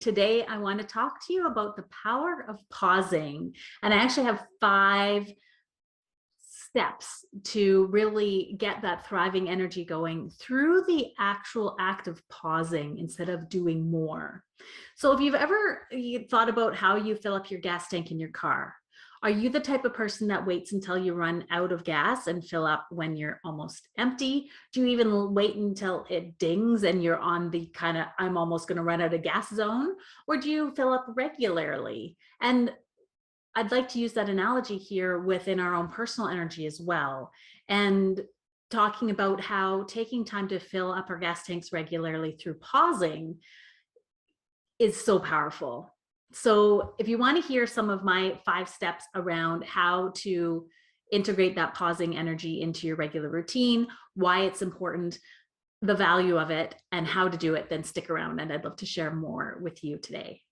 Today, I want to talk to you about the power of pausing. And I actually have 5 steps to really get that thriving energy going through the actual act of pausing instead of doing more. So if you've ever thought about how you fill up your gas tank in your car, are you the type of person that waits until you run out of gas and fill up when you're almost empty? Do you even wait until it dings and you're on the kind of, I'm almost going to run out of gas zone? Or do you fill up regularly? And I'd like to use that analogy here within our own personal energy as well. And talking about how taking time to fill up our gas tanks regularly through pausing is so powerful. So if you want to hear some of my 5 steps around how to integrate that pausing energy into your regular routine, why it's important, the value of it, and how to do it, then stick around and I'd love to share more with you today.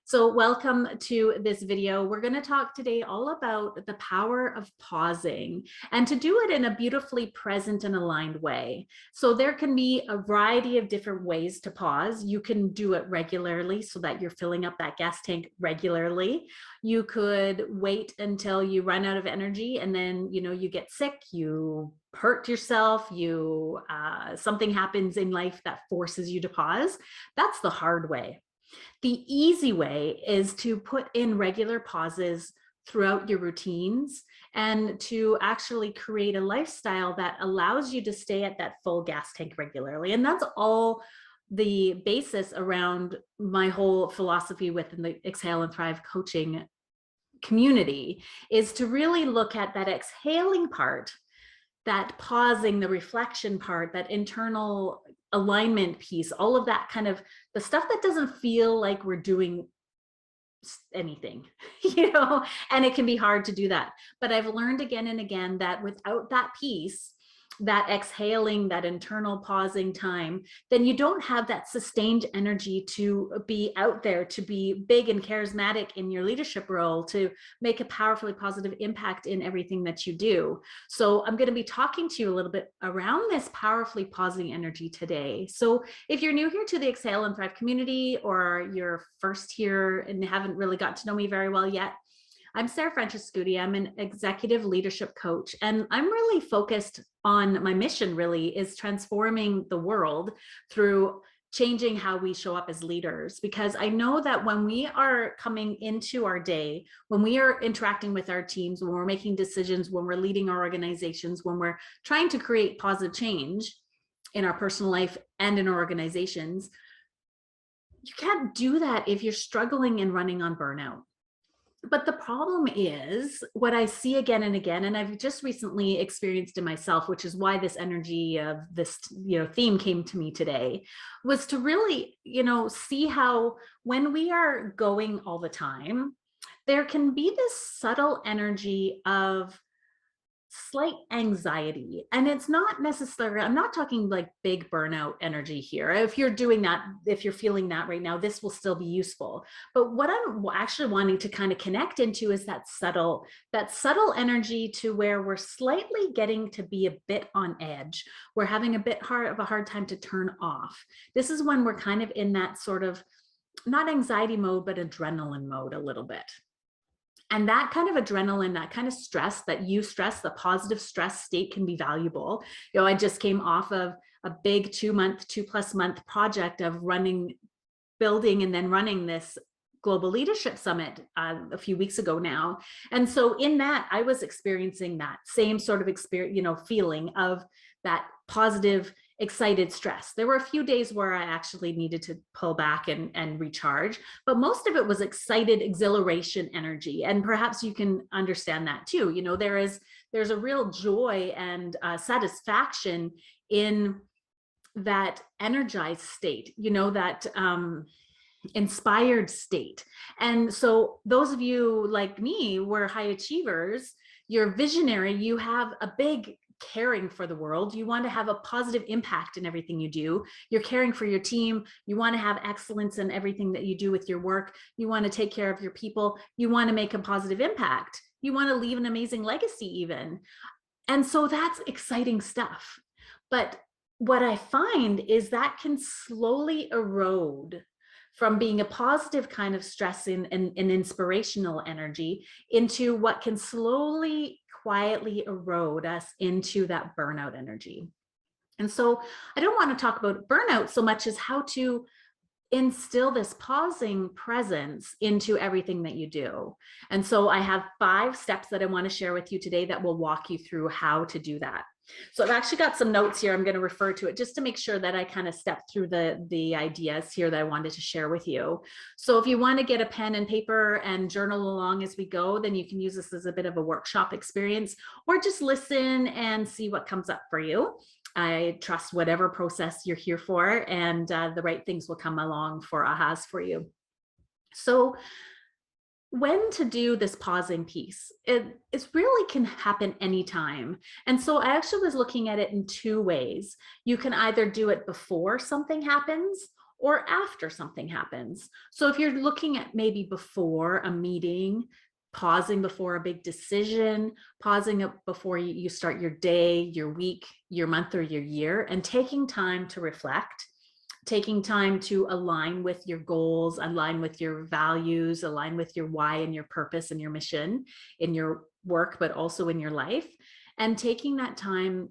So welcome to this video. We're going to talk today all about the power of pausing and to do it in a beautifully present and aligned way. So there can be a variety of different ways to pause. You can do it regularly so that you're filling up that gas tank regularly. You could wait until you run out of energy and then, you get sick, you hurt yourself, something happens in life that forces you to pause. That's the hard way. The easy way is to put in regular pauses throughout your routines and to actually create a lifestyle that allows you to stay at that full gas tank regularly. And that's all the basis around my whole philosophy within the Exhale and Thrive coaching community, is to really look at that exhaling part, that pausing, the reflection part, that internal alignment piece, all of that kind of the stuff that doesn't feel like we're doing anything, and it can be hard to do that. But I've learned again and again that without that piece, that exhaling, that internal pausing time, then you don't have that sustained energy to be out there, to be big and charismatic in your leadership role, to make a powerfully positive impact in everything that you do. So I'm going to be talking to you a little bit around this powerfully pausing energy today. So if you're new here to the Exhale and Thrive community, or you're first here and haven't really got to know me very well yet, I'm Sarah Francescuti. I'm an executive leadership coach, and I'm really focused on my mission, really, is transforming the world through changing how we show up as leaders. Because I know that when we are coming into our day, when we are interacting with our teams, when we're making decisions, when we're leading our organizations, when we're trying to create positive change in our personal life and in our organizations, you can't do that if you're struggling and running on burnout. But the problem is what I see again and again, and I've just recently experienced it myself, which is why this energy of this, theme came to me today, was to really, see how when we are going all the time, there can be this subtle energy of slight anxiety. And it's not necessarily, I'm not talking like big burnout energy here. If you're doing that, if you're feeling that right now, this will still be useful. But what I'm actually wanting to kind of connect into is that subtle energy to where we're slightly getting to be a bit on edge. We're having a bit of a hard time to turn off. This is when we're kind of in that sort of not anxiety mode, but adrenaline mode a little bit. And that kind of adrenaline, that kind of stress, that eustress, the positive stress state, can be valuable. I just came off of a big 2+ month project of building and then running this Global Leadership Summit a few weeks ago now. And so in that, I was experiencing that same sort of experience, feeling of that positive, excited stress. There were a few days where I actually needed to pull back and recharge, but most of it was excited exhilaration energy. And perhaps you can understand that too. There's a real joy and satisfaction in that energized state, that inspired state. And so those of you like me were high achievers, you're visionary, you have a big caring for the world. You want to have a positive impact in everything you do. You're caring for your team. You want to have excellence in everything that you do with your work. You want to take care of your people. You want to make a positive impact. You want to leave an amazing legacy even. And so that's exciting stuff. But what I find is that can slowly erode from being a positive kind of stress and inspirational energy into what can slowly, quietly erode us into that burnout energy. And so I don't want to talk about burnout so much as how to instill this pausing presence into everything that you do. And so I have 5 steps that I want to share with you today that will walk you through how to do that. So I've actually got some notes here. I'm going to refer to it just to make sure that I kind of step through the ideas here that I wanted to share with you. So if you want to get a pen and paper and journal along as we go, then you can use this as a bit of a workshop experience, or just listen and see what comes up for you. I trust whatever process you're here for, and the right things will come along for ahas for you. So when to do this pausing piece, it really can happen anytime. And so I actually was looking at it in 2 ways. You can either do it before something happens or after something happens. So if you're looking at maybe before a meeting, pausing before a big decision, pausing before you start your day, your week, your month, or your year, and taking time to reflect, taking time to align with your goals, align with your values, align with your why and your purpose and your mission in your work, but also in your life. And taking that time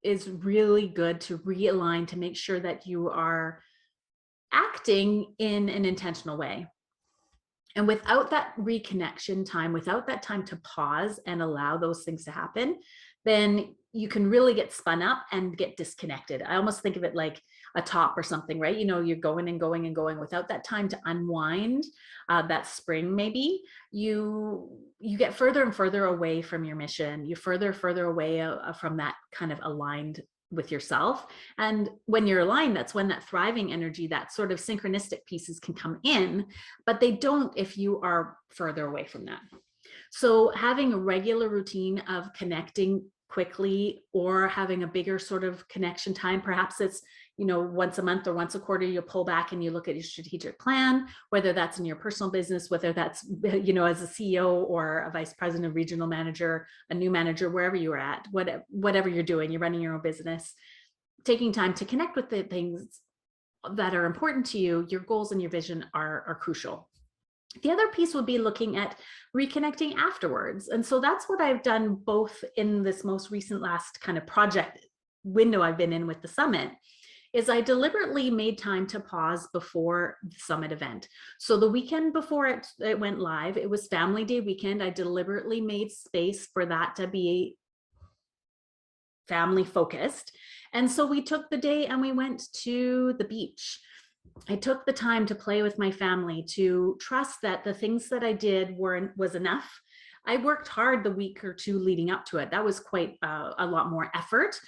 is really good to realign, to make sure that you are acting in an intentional way. And without that reconnection time, without that time to pause and allow those things to happen, then you can really get spun up and get disconnected. I almost think of it like a top or something, right? You know, you're going and going and going without that time to unwind, that spring maybe, you get further and further away from your mission. You're further away from that kind of aligned with yourself. And when you're aligned, that's when that thriving energy, that sort of synchronistic pieces can come in, but they don't if you are further away from that. So having a regular routine of connecting quickly, or having a bigger sort of connection time, perhaps it's, you know, once a month or once a quarter, you pull back and you look at your strategic plan, whether that's in your personal business, whether that's, you know, as a CEO or a vice president, regional manager, a new manager, wherever you're at, whatever you're doing, you're running your own business, taking time to connect with the things that are important to you, your goals and your vision are crucial. The other piece would be looking at reconnecting afterwards. And so that's what I've done both in this most recent last kind of project window I've been in with the summit, is I deliberately made time to pause before the summit event. So the weekend before it went live, it was Family Day weekend. I deliberately made space for that to be family focused. And so we took the day and we went to the beach. I took the time to play with my family, to trust that the things that I did was enough. I worked hard the week or 2 leading up to it. That was quite a lot more effort,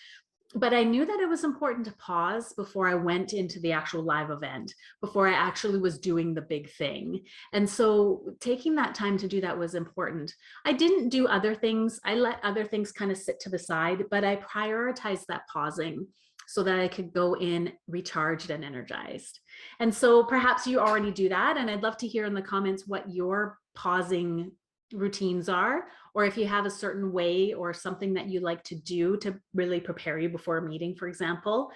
but I knew that it was important to pause before I went into the actual live event, before I actually was doing the big thing. And so taking that time to do that was important. I didn't do other things. I let other things kind of sit to the side, but I prioritized that pausing so that I could go in recharged and energized. And so perhaps you already do that. And I'd love to hear in the comments what your pausing routines are, or if you have a certain way or something that you like to do to really prepare you before a meeting, for example,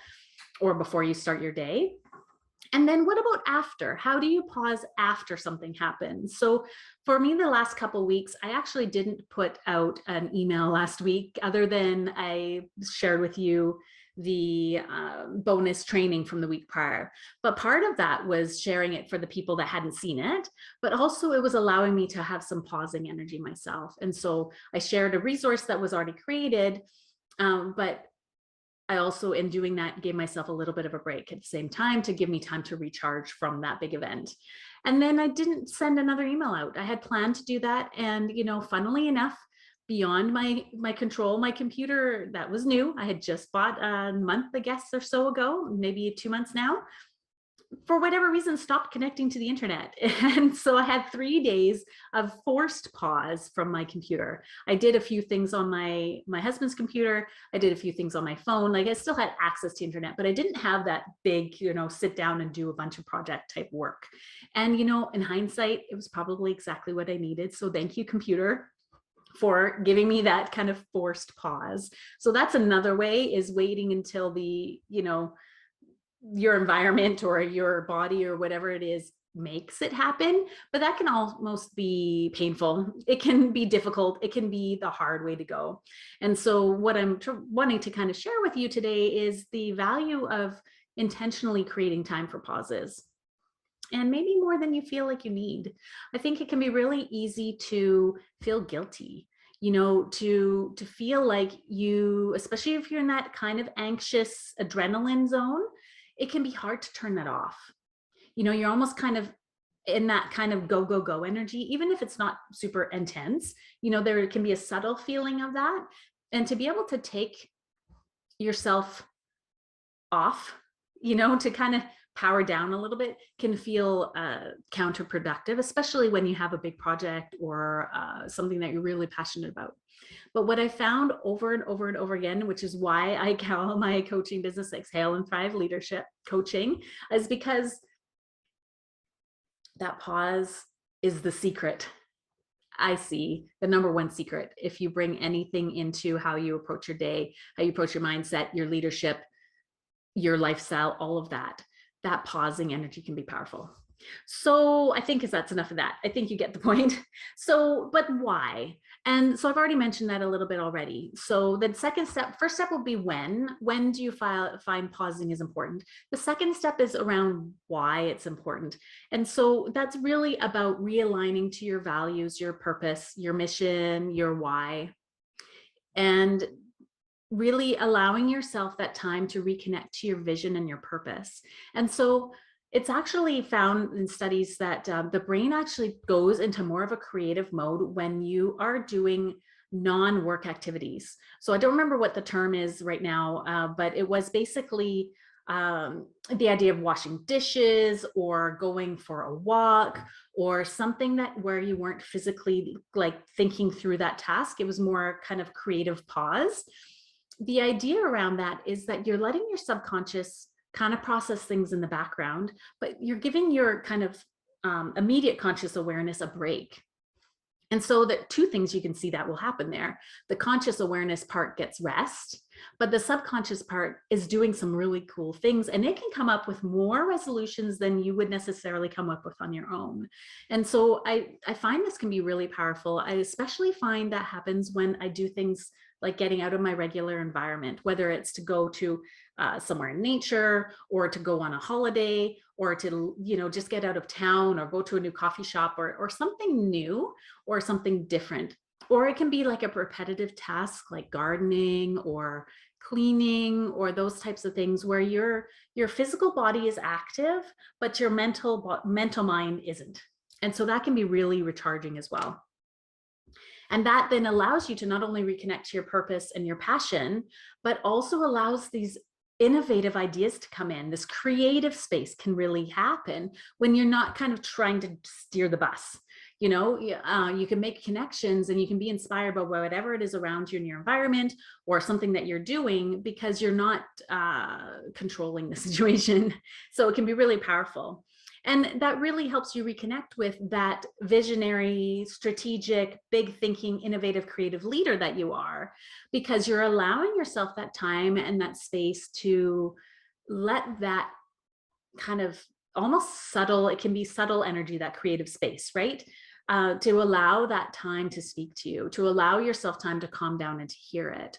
or before you start your day. And then what about after? How do you pause after something happens? So for me, the last couple of weeks, I actually didn't put out an email last week, other than I shared with you the bonus training from the week prior. But part of that was sharing it for the people that hadn't seen it, but also it was allowing me to have some pausing energy myself. And so I shared a resource that was already created, but I also, in doing that, gave myself a little bit of a break at the same time to give me time to recharge from that big event. And then I didn't send another email out. I had planned to do that. And, you know, funnily enough, beyond my control, my computer, that was new. I had just bought a month, I guess, or so ago, maybe 2 months now, for whatever reason, stopped connecting to the internet. And so I had 3 days of forced pause from my computer. I did a few things on my husband's computer. I did a few things on my phone. Like, I still had access to internet, but I didn't have that big, you know, sit down and do a bunch of project type work. And, you know, in hindsight, it was probably exactly what I needed. So thank you, computer, for giving me that kind of forced pause. So that's another way, is waiting until the, your environment or your body or whatever it is makes it happen. But that can almost be painful. It can be difficult. It can be the hard way to go. And so what I'm wanting to kind of share with you today is the value of intentionally creating time for pauses, and maybe more than you feel like you need. I think it can be really easy to feel guilty, to feel like you, especially if you're in that kind of anxious adrenaline zone, it can be hard to turn that off. You're almost kind of in that kind of go, go, go energy, even if it's not super intense. There can be a subtle feeling of that. And to be able to take yourself off, to kind of power down a little bit, can feel counterproductive, especially when you have a big project or something that you're really passionate about. But what I found over and over and over again, which is why I call my coaching business Exhale and Thrive Leadership Coaching, is because that pause is the secret. I see the number one secret. If you bring anything into how you approach your day, how you approach your mindset, your leadership, your lifestyle, all of that pausing energy can be powerful. So I think that's enough of that. I think you get the point. So, but why? And so I've already mentioned that a little bit already. So the first step will be when do you find pausing is important? The second step is around why it's important. And so that's really about realigning to your values, your purpose, your mission, your why, and really allowing yourself that time to reconnect to your vision and your purpose. And so it's actually found in studies that the brain actually goes into more of a creative mode when you are doing non-work activities. So I don't remember what the term is right now, but it was basically the idea of washing dishes or going for a walk or something where you weren't physically like thinking through that task. It was more kind of creative pause. The idea around that is that you're letting your subconscious kind of process things in the background, but you're giving your kind of immediate conscious awareness a break. And so the two things you can see that will happen there. The conscious awareness part gets rest, but the subconscious part is doing some really cool things, and it can come up with more resolutions than you would necessarily come up with on your own. And so I find this can be really powerful. I especially find that happens when I do things like getting out of my regular environment, whether it's to go to somewhere in nature or to go on a holiday or to, just get out of town or go to a new coffee shop or something new or something different. Or it can be like a repetitive task like gardening or cleaning or those types of things where your physical body is active, but your mental mind isn't. And so that can be really recharging as well. And that then allows you to not only reconnect to your purpose and your passion, but also allows these innovative ideas to come in. This creative space can really happen when you're not kind of trying to steer the bus. You can make connections and you can be inspired by whatever it is around you in your environment or something that you're doing because you're not controlling the situation. So it can be really powerful. And that really helps you reconnect with that visionary, strategic, big thinking, innovative, creative leader that you are, because you're allowing yourself that time and that space to let that kind of almost subtle, it can be subtle energy, that creative space, right? To allow that time to speak to you, to allow yourself time to calm down and to hear it.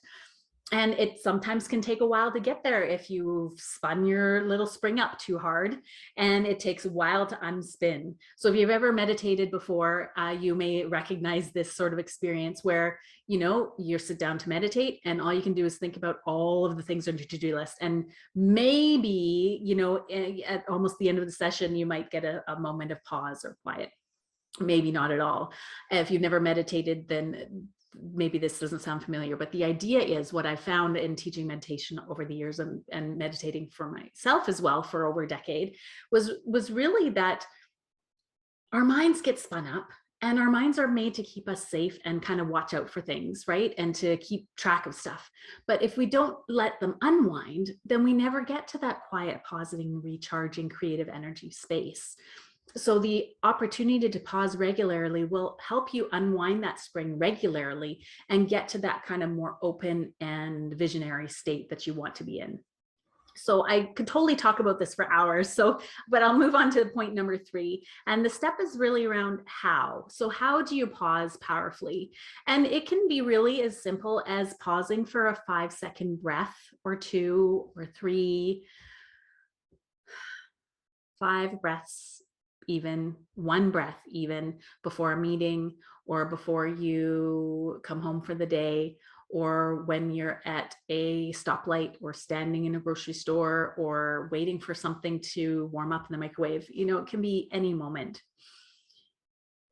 And it sometimes can take a while to get there if you've spun your little spring up too hard, and it takes a while to unspin. So if you've ever meditated before, you may recognize this sort of experience where, you sit down to meditate and all you can do is think about all of the things on your to-do list. And maybe, at almost the end of the session, you might get a moment of pause or quiet. Maybe not at all. If you've never meditated, then maybe this doesn't sound familiar, but the idea is what I found in teaching meditation over the years and meditating for myself as well for over a decade was really that our minds get spun up and our minds are made to keep us safe and kind of watch out for things, right? And to keep track of stuff. But if we don't let them unwind, then we never get to that quiet, pausing, recharging, creative energy space. So the opportunity to pause regularly will help you unwind that spring regularly and get to that kind of more open and visionary state that you want to be in. So I could totally talk about this for hours. So, but I'll move on to point number 3. And the step is really around how. So how do you pause powerfully? And it can be really as simple as pausing for a 5-second breath or 2 or 3, 5 breaths, even 1 breath, even before a meeting or before you come home for the day, or when you're at a stoplight or standing in a grocery store or waiting for something to warm up in the microwave. It can be any moment.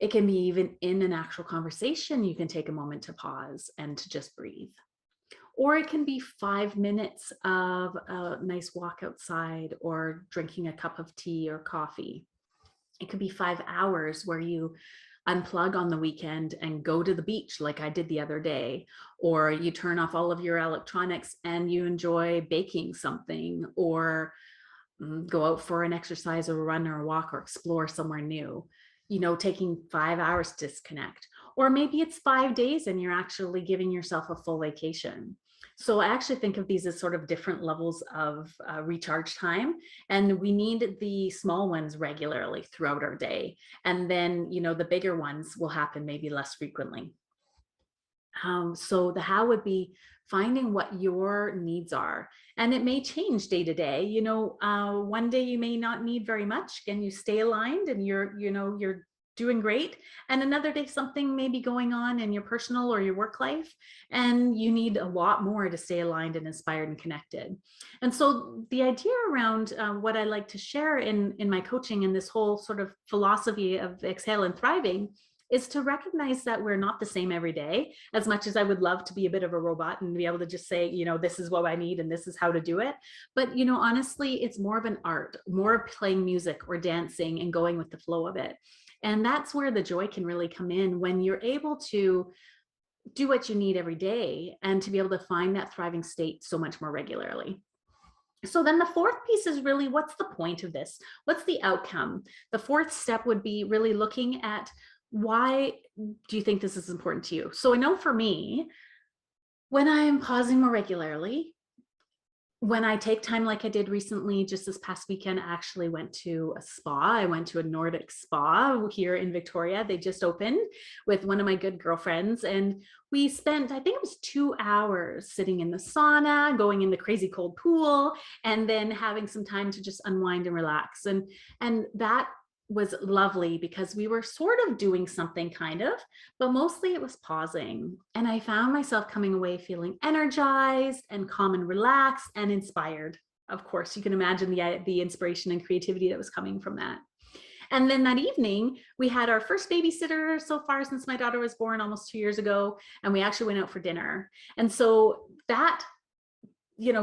It can be even in an actual conversation. You can take a moment to pause and to just breathe. Or it can be 5 minutes of a nice walk outside or drinking a cup of tea or coffee. It could be 5 hours where you unplug on the weekend and go to the beach like I did the other day, or you turn off all of your electronics and you enjoy baking something, or go out for an exercise or a run or a walk or explore somewhere new, taking 5 hours to disconnect. Or maybe it's 5 days and you're actually giving yourself a full vacation. So I actually think of these as sort of different levels of recharge time. And we need the small ones regularly throughout our day. And then, the bigger ones will happen maybe less frequently. So the how would be finding what your needs are. And it may change day to day. One day you may not need very much and you stay aligned and you're doing great. And another day something may be going on in your personal or your work life and you need a lot more to stay aligned and inspired and connected. And so the idea around what I like to share in my coaching and this whole sort of philosophy of exhale and thriving is to recognize that we're not the same every day. As much as I would love to be a bit of a robot and be able to just say, this is what I need and this is how to do it. But, honestly, it's more of an art, more of playing music or dancing and going with the flow of it. And that's where the joy can really come in, when you're able to do what you need every day and to be able to find that thriving state so much more regularly. So then the fourth piece is really, what's the point of this? What's the outcome? The fourth step would be really looking at, why do you think this is important to you? So I know for me, when I am pausing more regularly, when I take time like I did recently, just this past weekend, I actually went to a spa. I went to a Nordic spa here in Victoria. They just opened, with one of my good girlfriends. And we spent, I think it was 2 hours sitting in the sauna, going in the crazy cold pool, and then having some time to just unwind and relax. And that was lovely because we were sort of doing something kind of, but mostly it was pausing. And I found myself coming away feeling energized and calm and relaxed and inspired. Of course, you can imagine the inspiration and creativity that was coming from that. And then that evening, we had our first babysitter so far since my daughter was born almost 2 years ago. And we actually went out for dinner. And so that,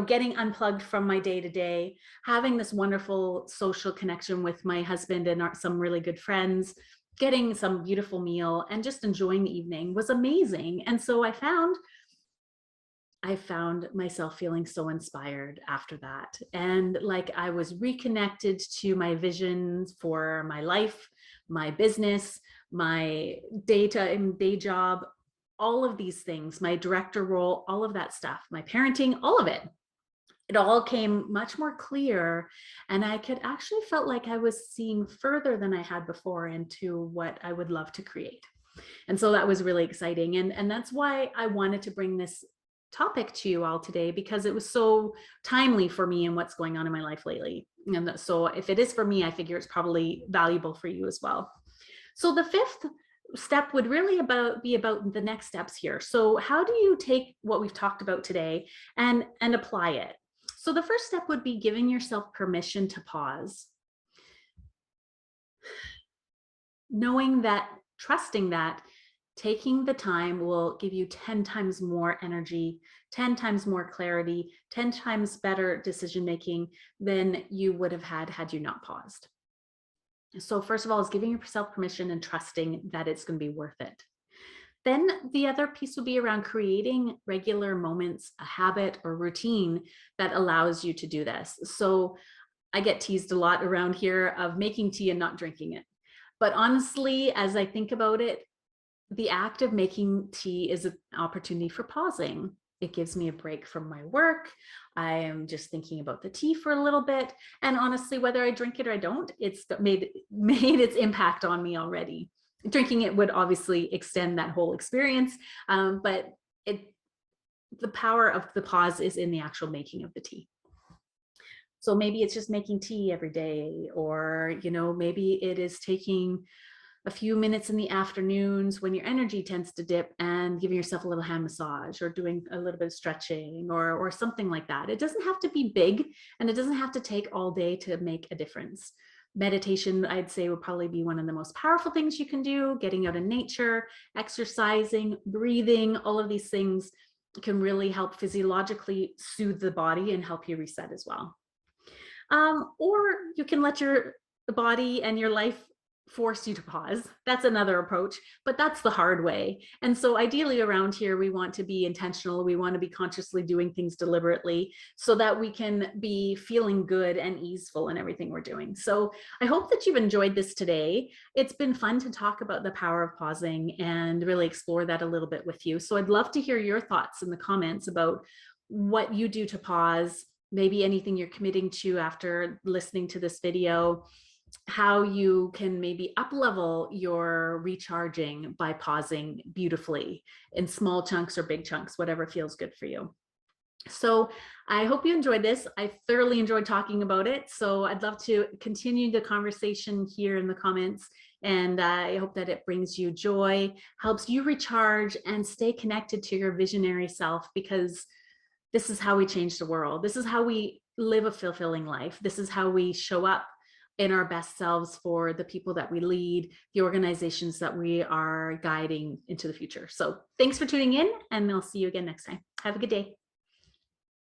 getting unplugged from my day to day, having this wonderful social connection with my husband and some really good friends, getting some beautiful meal and just enjoying the evening was amazing. And so I found myself feeling so inspired after that. And like I was reconnected to my visions for my life, my business, my day job, all of these things, my director role, all of that stuff, my parenting, all of it. It all came much more clear. And I could actually felt like I was seeing further than I had before into what I would love to create. And so that was really exciting. And that's why I wanted to bring this topic to you all today, because it was so timely for me and what's going on in my life lately. And so if it is for me, I figure it's probably valuable for you as well. So the fifth step would really be about the next steps here. So how do you take what we've talked about today and apply it? So the first step would be giving yourself permission to pause. Knowing that, trusting that taking the time will give you 10 times more energy, 10 times more clarity, 10 times better decision making than you would have had you not paused. So first of all is giving yourself permission and trusting that it's going to be worth it. Then the other piece would be around creating regular moments, a habit or routine that allows you to do this. So I get teased a lot around here of making tea and not drinking it. But honestly, as I think about it, the act of making tea is an opportunity for pausing. It gives me a break from my work. I am just thinking about the tea for a little bit. And honestly, whether I drink it or I don't, it's made its impact on me already. Drinking it would obviously extend that whole experience, but the power of the pause is in the actual making of the tea. So maybe it's just making tea every day, or maybe it is taking a few minutes in the afternoons when your energy tends to dip and giving yourself a little hand massage, or doing a little bit of stretching, or something like that. It doesn't have to be big, and it doesn't have to take all day to make a difference. Meditation, I'd say, would probably be one of the most powerful things you can do. Getting out in nature, exercising, breathing, all of these things can really help physiologically soothe the body and help you reset as well. Or you can let your body and your life force you to pause. That's another approach, but that's the hard way. And so ideally around here, we want to be intentional. We want to be consciously doing things deliberately so that we can be feeling good and easeful in everything we're doing. So I hope that you've enjoyed this today. It's been fun to talk about the power of pausing and really explore that a little bit with you. So I'd love to hear your thoughts in the comments about what you do to pause, maybe anything you're committing to after listening to this video, how you can maybe up level your recharging by pausing beautifully in small chunks or big chunks, whatever feels good for you. So I hope you enjoyed this. I thoroughly enjoyed talking about it. So I'd love to continue the conversation here in the comments. And I hope that it brings you joy, helps you recharge and stay connected to your visionary self, because this is how we change the world. This is how we live a fulfilling life. This is how we show up in our best selves for the people that we lead, the organizations that we are guiding into the future. So thanks for tuning in, and I'll see you again next time. Have a good day.